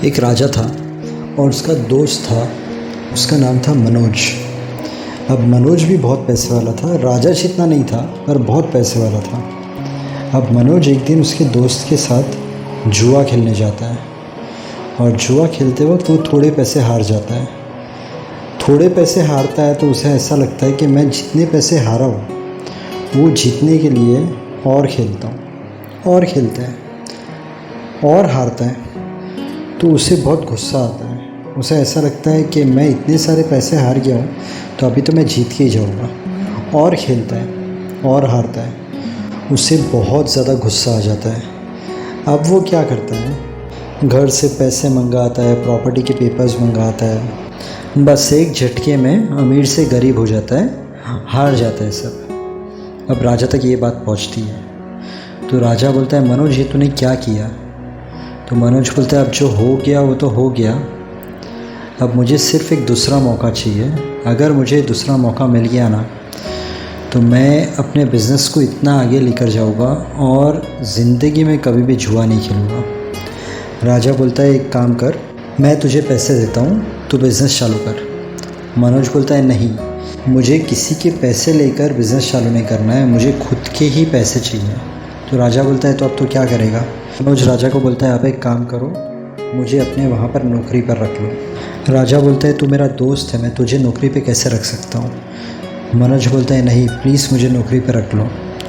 एक राजा था और उसका दोस्त था। उसका नाम था मनोज। अब मनोज भी बहुत पैसे वाला था, राजा जितना नहीं था पर बहुत पैसे वाला था। अब मनोज एक दिन उसके दोस्त के साथ जुआ खेलने जाता है और जुआ खेलते वक्त वो थोड़े पैसे हार जाता है। थोड़े पैसे हारता है तो उसे ऐसा लगता है कि मैं जितने पैसे हारा हूँ वो जीतने के लिए और खेलता हूँ, और खेलता है और हारता है तो उसे बहुत गुस्सा आता है। उसे ऐसा लगता है कि मैं इतने सारे पैसे हार गया हूँ तो अभी तो मैं जीत के ही जाऊँगा, और खेलता है और हारता है। उसे बहुत ज़्यादा गुस्सा आ जाता है। अब वो क्या करता है, घर से पैसे मंगाता है, प्रॉपर्टी के पेपर्स मंगाता है, बस एक झटके में अमीर से गरीब हो जाता है, हार जाता है सब। अब राजा तक ये बात पहुँचती है तो राजा बोलता है, मनोज ये तूने क्या किया? तो मनोज बोलता है, अब जो हो गया वो तो हो गया, अब मुझे सिर्फ एक दूसरा मौका चाहिए। अगर मुझे दूसरा मौका मिल गया ना तो मैं अपने बिज़नेस को इतना आगे लेकर जाऊँगा और ज़िंदगी में कभी भी जुआ नहीं खेलूँगा। राजा बोलता है, एक काम कर, मैं तुझे पैसे देता हूँ, तू बिज़नेस चालू कर। मनोज बोलता है, नहीं, मुझे किसी के पैसे लेकर बिज़नेस चालू नहीं करना है, मुझे खुद के ही पैसे चाहिए। तो राजा बोलता है, तो अब तो क्या करेगा? मनोज राजा को बोलता है, आप एक काम करो, मुझे अपने वहाँ पर नौकरी पर रख लो। राजा बोलता है, तू मेरा दोस्त है, मैं तुझे नौकरी पे कैसे रख सकता हूँ? मनोज बोलता है, नहीं, प्लीज़ मुझे नौकरी पर रख लो।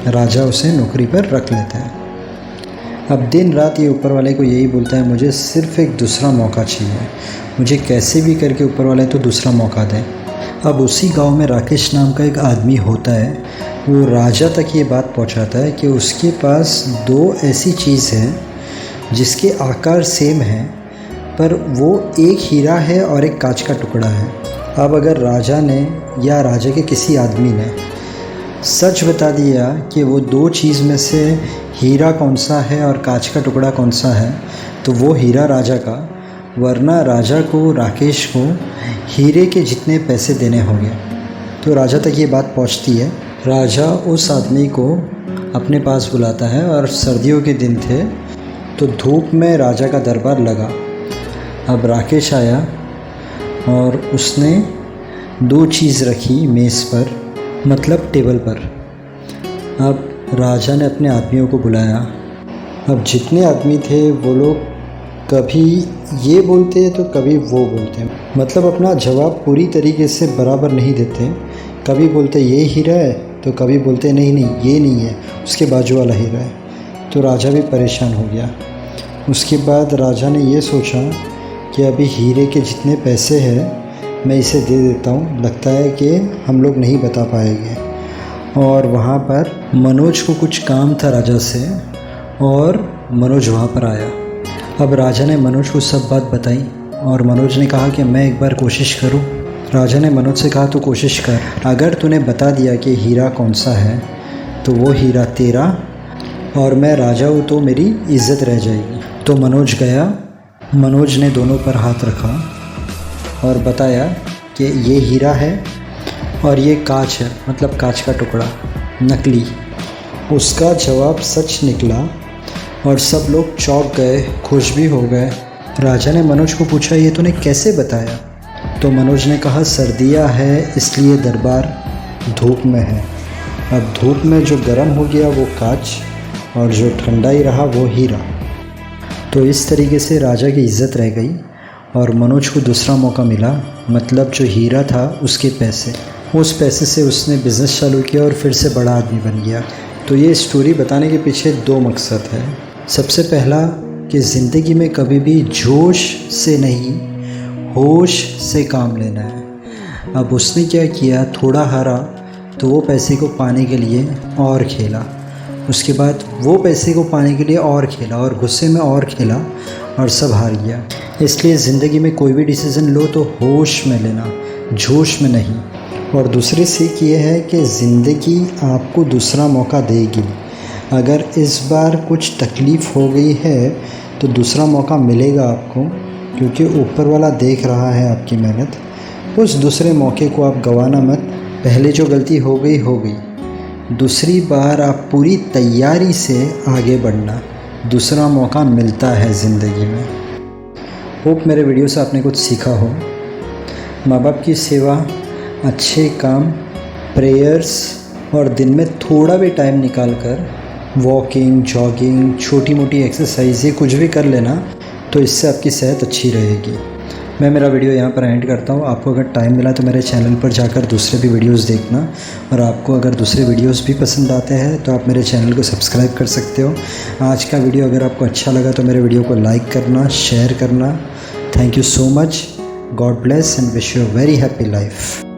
राजा उसे नौकरी पर रख लेता है। अब दिन रात ये ऊपर वाले को यही बोलता है, मुझे सिर्फ एक दूसरा मौका चाहिए, मुझे कैसे भी करके ऊपर वाले तो दूसरा मौका दें। अब उसी गांव में राकेश नाम का एक आदमी होता है। वो राजा तक ये बात पहुंचाता है कि उसके पास दो ऐसी चीज़ है जिसके आकार सेम है पर वो एक हीरा है और एक कांच का टुकड़ा है। अब अगर राजा ने या राजा के किसी आदमी ने सच बता दिया कि वो दो चीज़ में से हीरा कौन सा है और कांच का टुकड़ा कौन सा है तो वो हीरा राजा का, वरना राजा को राकेश को हीरे के जितने पैसे देने होंगे। तो राजा तक ये बात पहुंचती है। राजा उस आदमी को अपने पास बुलाता है और सर्दियों के दिन थे तो धूप में राजा का दरबार लगा। अब राकेश आया और उसने दो चीज़ रखी मेज़ पर, मतलब टेबल पर। अब राजा ने अपने आदमियों को बुलाया। अब जितने आदमी थे वो लोग कभी ये बोलते तो कभी वो बोलते, मतलब अपना जवाब पूरी तरीके से बराबर नहीं देते। कभी बोलते ये हीरा है तो कभी बोलते नहीं नहीं ये नहीं है, उसके बाजू वाला हीरा है। तो राजा भी परेशान हो गया। उसके बाद राजा ने ये सोचा कि अभी हीरे के जितने पैसे हैं मैं इसे दे देता हूँ, लगता है कि हम लोग नहीं बता पाएंगे। और वहाँ पर मनोज को कुछ काम था राजा से और मनोज वहाँ पर आया। अब राजा ने मनोज को सब बात बताई और मनोज ने कहा कि मैं एक बार कोशिश करूं। राजा ने मनोज से कहा, तो कोशिश कर, अगर तूने बता दिया कि हीरा कौन सा है तो वो हीरा तेरा और मैं राजा हूँ तो मेरी इज़्ज़त रह जाएगी। तो मनोज गया, मनोज ने दोनों पर हाथ रखा और बताया कि ये हीरा है और ये कांच है, मतलब कांच का टुकड़ा, नकली। उसका जवाब सच निकला और सब लोग चौंक गए, खुश भी हो गए। राजा ने मनोज को पूछा, ये तूने कैसे बताया? तो मनोज ने कहा, सर्दियाँ है इसलिए दरबार धूप में है। अब धूप में जो गर्म हो गया वो कांच और जो ठंडा ही रहा वो हीरा। तो इस तरीके से राजा की इज़्ज़त रह गई और मनोज को दूसरा मौका मिला, मतलब जो हीरा था उसके पैसे, उस पैसे से उसने बिज़नेस चालू किया और फिर से बड़ा आदमी बन गया। तो ये स्टोरी बताने के पीछे दो मकसद है। सबसे पहला कि ज़िंदगी में कभी भी जोश से नहीं, होश से काम लेना है। अब उसने क्या किया, थोड़ा हारा तो वो पैसे को पाने के लिए और खेला, उसके बाद वो पैसे को पाने के लिए और खेला और गुस्से में और खेला और सब हार गया। इसलिए ज़िंदगी में कोई भी डिसीज़न लो तो होश में लेना, जोश में नहीं। और दूसरी सीख ये है कि ज़िंदगी आपको दूसरा मौका देगी। अगर इस बार कुछ तकलीफ़ हो गई है तो दूसरा मौका मिलेगा आपको, क्योंकि ऊपर वाला देख रहा है आपकी मेहनत। उस दूसरे मौके को आप गंवाना मत। पहले जो गलती हो गई, दूसरी बार आप पूरी तैयारी से आगे बढ़ना। दूसरा मौका मिलता है ज़िंदगी में। होप मेरे वीडियो से आपने कुछ सीखा हो। माँ बाप की सेवा, अच्छे काम, प्रेयर्स और दिन में थोड़ा भी टाइम निकाल कर वॉकिंग, जॉगिंग, छोटी मोटी एक्सरसाइज, ये कुछ भी कर लेना तो इससे आपकी सेहत अच्छी रहेगी। मैं मेरा वीडियो यहाँ पर एंड करता हूँ। आपको अगर टाइम मिला तो मेरे चैनल पर जाकर दूसरे भी वीडियोस देखना, और आपको अगर दूसरे वीडियोस भी पसंद आते हैं तो आप मेरे चैनल को सब्सक्राइब कर सकते हो। आज का वीडियो अगर आपको अच्छा लगा तो मेरे वीडियो को लाइक करना, शेयर करना। Thank you so much. God bless and wish you a very happy life.